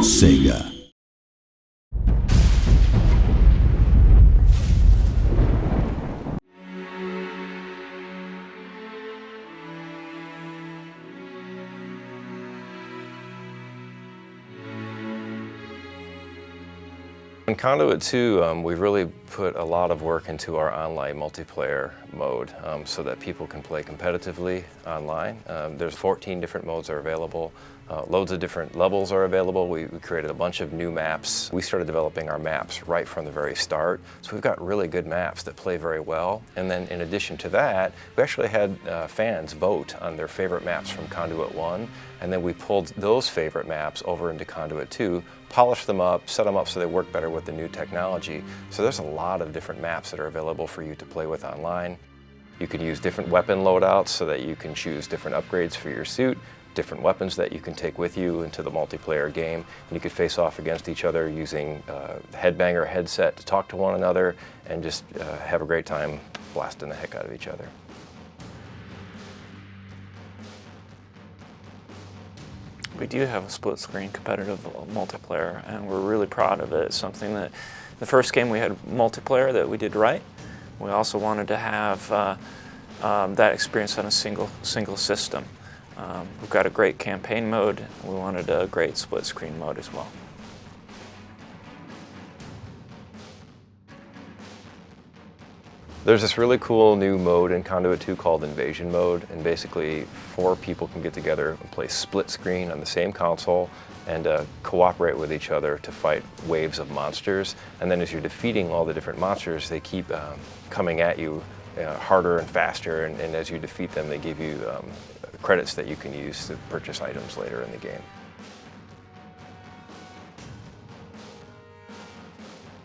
Sega. In Conduit 2, we've really put a lot of work into our online multiplayer mode so that people can play competitively online. There's 14 different modes that are available. Loads of different levels are available. We created a bunch of new maps. We started developing our maps right from the very start. So we've got really good maps that play very well. And then in addition to that, we actually had fans vote on their favorite maps from Conduit 1. And then we pulled those favorite maps over into Conduit 2, polished them up, set them up so they work better with the new technology. So there's a lot of different maps that are available for you to play with online. You can use different weapon loadouts so that you can choose different upgrades for your suit, different weapons that you can take with you into the multiplayer game, and you can face off against each other using headbanger headset to talk to one another and just have a great time blasting the heck out of each other. We do have a split-screen competitive multiplayer, and we're really proud of it. It's something that the first game we had multiplayer that we did right. We also wanted to have that experience on a single system. We've got a great campaign mode. We wanted a great split-screen mode as well. There's this really cool new mode in Conduit 2 called Invasion Mode, and basically 4 people can get together and play split screen on the same console and cooperate with each other to fight waves of monsters. And then as you're defeating all the different monsters, they keep coming at you harder and faster, and as you defeat them, they give you credits that you can use to purchase items later in the game.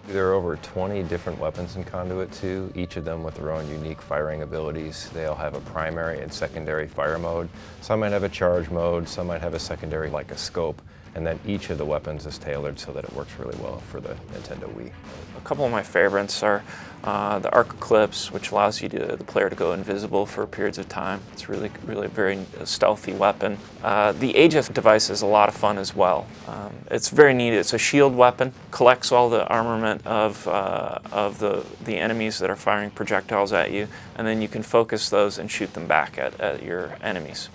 There are over 20 different weapons in Conduit 2, each of them with their own unique firing abilities. They all have a primary and secondary fire mode. Some might have a charge mode, some might have a secondary like a scope, and then each of the weapons is tailored so that it works really well for the Nintendo Wii. A couple of my favorites are the Arc Eclipse, which allows the player to go invisible for periods of time. It's really a very stealthy weapon. The Aegis device is a lot of fun as well. It's very neat. It's a shield weapon, collects all the armament of the enemies that are firing projectiles at you, and then you can focus those and shoot them back at your enemies.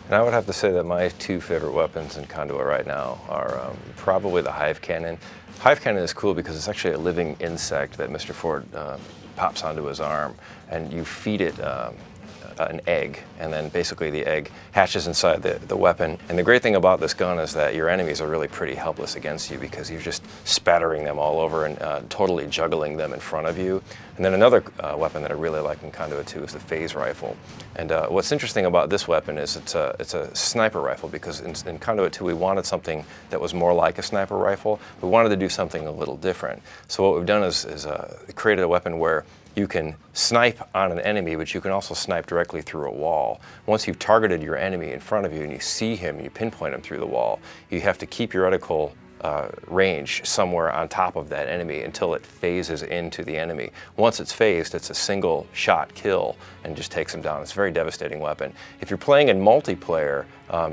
And I would have to say that my 2 favorite weapons in Conduit right now are probably the Hive Cannon. Hive Cannon is cool because it's actually a living insect that Mr. Ford pops onto his arm, and you feed it an egg, and then basically the egg hatches inside the weapon. And the great thing about this gun is that your enemies are really pretty helpless against you because you're just spattering them all over and totally juggling them in front of you. And then another weapon that I really like in Conduit 2 is the phase rifle. And what's interesting about this weapon is it's a sniper rifle, because in Conduit 2 we wanted something that was more like a sniper rifle. We wanted to do something a little different. So what we've done is created a weapon where you can snipe on an enemy, but you can also snipe directly through a wall. Once you've targeted your enemy in front of you and you see him, you pinpoint him through the wall, you have to keep your reticle range somewhere on top of that enemy until it phases into the enemy. Once it's phased, it's a single shot kill and just takes him down. It's a very devastating weapon. If you're playing in multiplayer,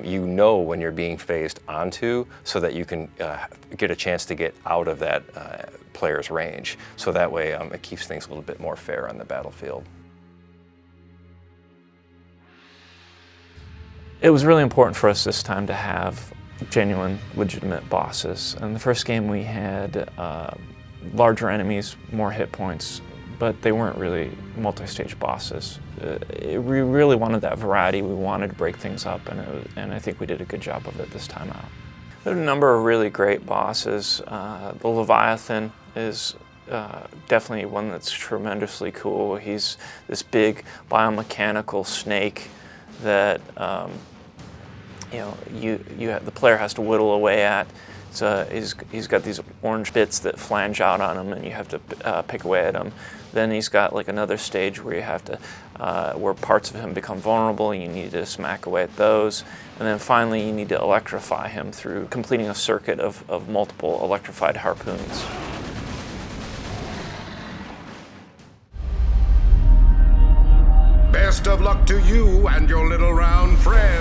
you know when you're being phased onto so that you can get a chance to get out of that player's range. So that way it keeps things a little bit more fair on the battlefield. It was really important for us this time to have genuine, legitimate bosses. In the first game we had larger enemies, more hit points, but they weren't really multi-stage bosses. We really wanted that variety. We wanted to break things up, and I think we did a good job of it this time out. There are a number of really great bosses. The Leviathan is definitely one that's tremendously cool. He's this big biomechanical snake that the player has to whittle away at. So he's got these orange bits that flange out on him, and you have to pick away at him. Then he's got like another stage where you have to, where parts of him become vulnerable, and you need to smack away at those. And then finally you need to electrify him through completing a circuit of multiple electrified harpoons. Best of luck to you and your little round friend.